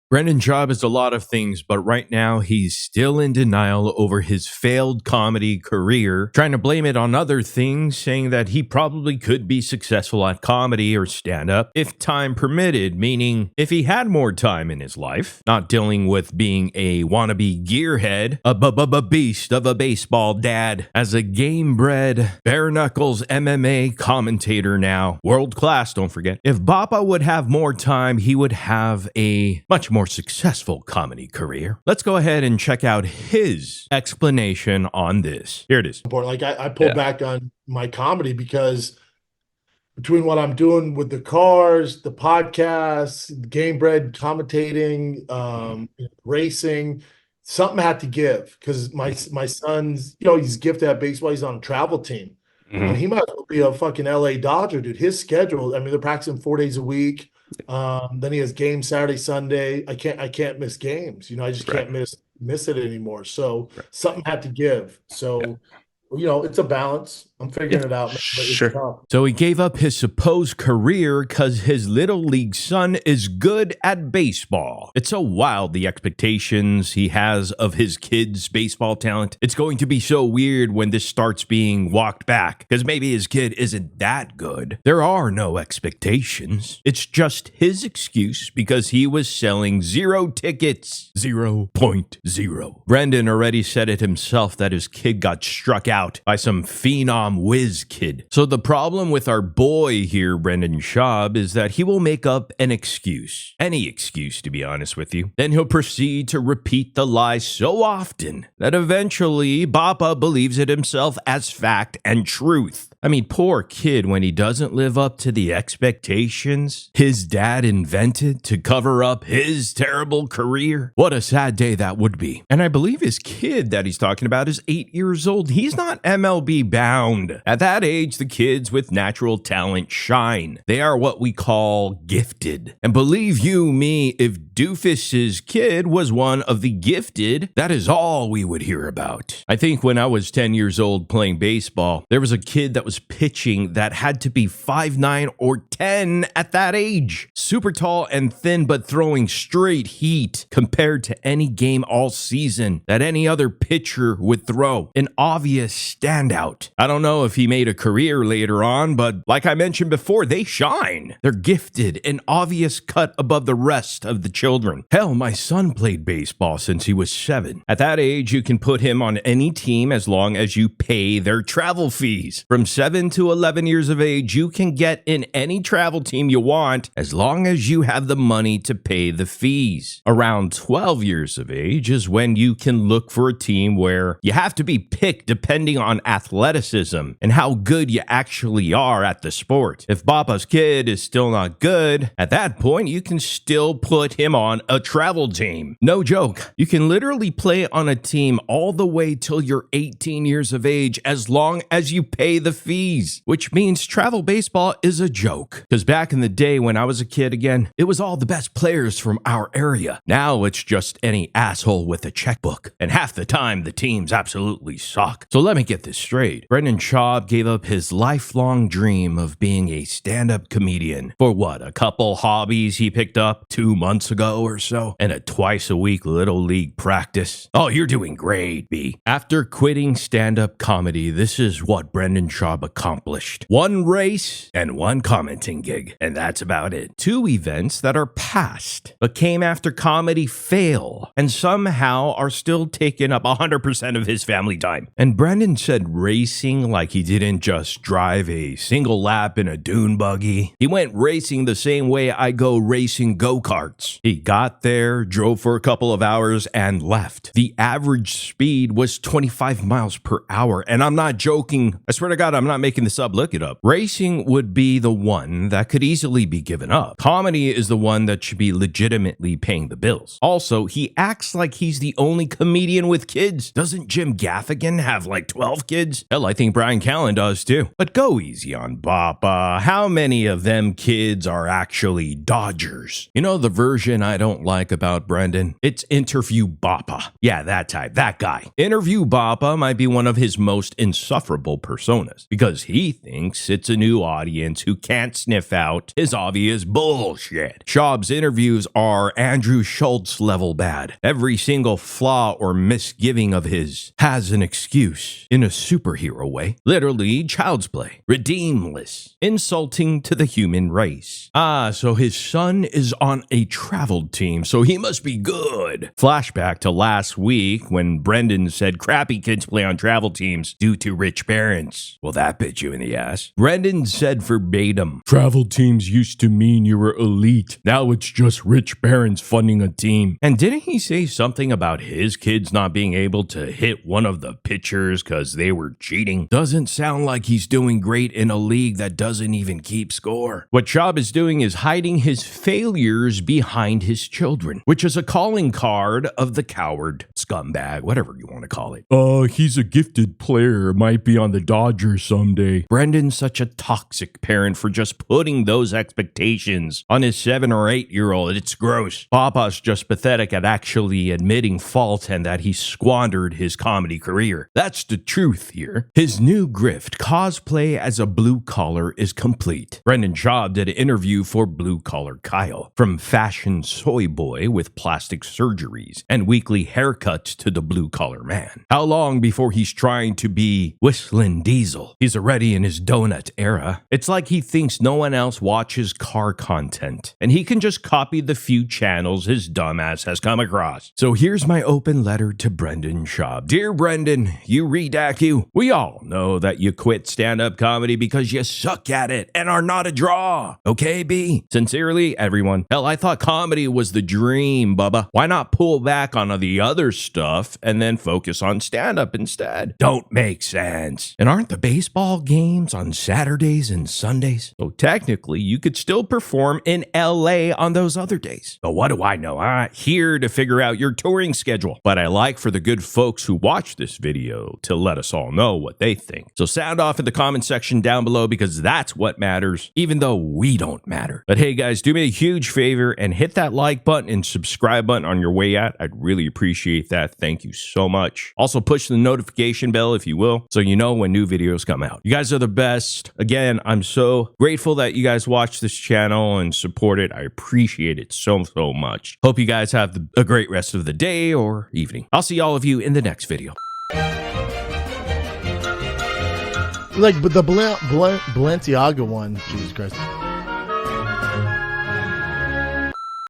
Brendan Schaub is a lot of things, but right now he's still in denial over his failed comedy career, trying to blame it on other things, saying that he probably could be successful at comedy or stand-up if time permitted, meaning if he had more time in his life, not dealing with being a wannabe gearhead, a beast of a baseball dad, as a game-bred, bare-knuckles MMA commentator now, world-class, don't forget. If Bappa would have more time, he would have a much more successful comedy career. Let's go ahead and check out his explanation on this. Here it is. Like I pulled back on my comedy because between what I'm doing with the cars, the podcasts, game bred commentating, racing, something had to give because my son's, he's gifted at baseball. He's on a travel team. And he might as well be a fucking LA Dodger, dude. His schedule, I mean, they're practicing 4 days a week. Then he has games Saturday, Sunday. I can't miss games. I just can't miss it anymore. So something had to give. So, it's a balance. I'm figuring it out. Sure. So he gave up his supposed career because his little league son is good at baseball. It's so wild, the expectations he has of his kid's baseball talent. It's going to be so weird when this starts being walked back because maybe his kid isn't that good. There are no expectations. It's just his excuse because he was selling 0 tickets. 0.0. Brendan already said it himself that his kid got struck out by some phenom whiz kid. So the problem with our boy here, Brendan Schaub, is that he will make up an excuse. Any excuse, to be honest with you. Then he'll proceed to repeat the lie so often that eventually Bappa believes it himself as fact and truth. I mean, poor kid when he doesn't live up to the expectations his dad invented to cover up his terrible career. What a sad day that would be. And I believe his kid that he's talking about is 8 years old. He's not MLB bound. At that age, the kids with natural talent shine. They are what we call gifted. And believe you me, if Doofus's kid was one of the gifted, that is all we would hear about. I think when I was 10 years old playing baseball, there was a kid that was pitching that had to be 5'9" or 10 at that age. Super tall and thin, but throwing straight heat compared to any game all season that any other pitcher would throw. An obvious standout. I don't know if he made a career later on, but like I mentioned before, they shine. They're gifted, an obvious cut above the rest of the children. Hell, my son played baseball since he was 7. At that age, you can put him on any team as long as you pay their travel fees. From 7 to 11 years of age, you can get in any travel team you want as long as you have the money to pay the fees. Around 12 years of age is when you can look for a team where you have to be picked depending on athleticism and how good you actually are at the sport. If Bappa's kid is still not good, at that point, you can still put him on a travel team. No joke. You can literally play on a team all the way till you're 18 years of age as long as you pay the fees, which means travel baseball is a joke. Because back in the day when I was a kid again, it was all the best players from our area. Now it's just any asshole with a checkbook. And half the time, the teams absolutely suck. So let me get this straight. Brendan Schaub gave up his lifelong dream of being a stand-up comedian for what, a couple hobbies he picked up 2 months ago or so, and a twice-a-week little league practice. Oh, you're doing great, B. After quitting stand-up comedy, this is what Brendan Schaub accomplished. 1 race and 1 commenting gig, and that's about it. 2 events that are past, but came after comedy fail, and somehow are still taking up 100% of his family time. And Brendan said racing like he didn't just drive a single lap in a dune buggy. He went racing the same way I go racing go-karts. He got there, drove for a couple of hours, and left. The average speed was 25 miles per hour, and I'm not joking. I swear to God, I'm not making this up. Look it up. Racing would be the one that could easily be given up. Comedy is the one that should be legitimately paying the bills. Also, he acts like he's the only comedian with kids. Doesn't Jim Gaffigan have like 12 kids? Hell, I think Brian Callen does too. But go easy on Bappa. How many of them kids are actually Dodgers? You know the version I don't like about Brendan? It's Interview Bappa. Yeah, that type, that guy. Interview Bappa might be one of his most insufferable personas because he thinks it's a new audience who can't sniff out his obvious bullshit. Schaub's interviews are Andrew Schultz level bad. Every single flaw or misgiving of his has an excuse in a superhero way. Literally child's play, redeemless, insulting to the human race. So his son is on a travel team, so he must be good. Flashback to last week when Brendan said crappy kids play on travel teams due to rich parents. Well, that bit you in the ass. Brendan said verbatim, travel teams used to mean you were elite. Now it's just rich parents funding a team. And didn't he say something about his kids not being able to hit one of the pitchers because they were cheating? Doesn't sound like he's doing great in a league that doesn't even keep score. What Schaub is doing is hiding his failures behind his children, which is a calling card of the coward, scumbag, whatever you want to call it. He's a gifted player, might be on the Dodgers someday. Brendan's such a toxic parent for just putting those expectations on his 7 or 8-year-old. It's gross. Papa's just pathetic at actually admitting fault and that he squandered his comedy career. That's the truth here. His new grift, cosplay as a blue collar, is complete. Brendan Schaub did an interview for Blue Collar Kyle. From fashion soy boy with plastic surgeries and weekly haircuts to the blue collar man. How long before he's trying to be Whistling Diesel? He's already in his donut era. It's like he thinks no one else watches car content, and he can just copy the few channels his dumbass has come across. So here's my open letter to Brendan Schaub. Dear Brendan, you redact you. We all know that you quit stand-up comedy because you suck at it and are not a draw. Okay, B? Sincerely, everyone. Hell, I thought comedy was the dream, Bubba. Why not pull back on the other stuff and then focus on stand-up instead? Don't make sense. And aren't the baseball games on Saturdays and Sundays? So technically, you could still perform in LA on those other days. But what do I know? I'm not here to figure out your touring schedule. But I like for the good folks who watch this video to let us all know what they think. So sound off in the comment section down below because that's what matters, even though we don't matter. But hey guys, do me a huge favor and hit that like button and subscribe button on your way out. I'd really appreciate that. Thank you so much. Also push the notification bell if you will, so you know when new videos come out. You guys are the best. Again, I'm so grateful that you guys watch this channel and support it. I appreciate it so much. Hope you guys have a great rest of the day or evening. I'll see all of you in the next video. Like, but the Balenciaga one, Jesus Christ.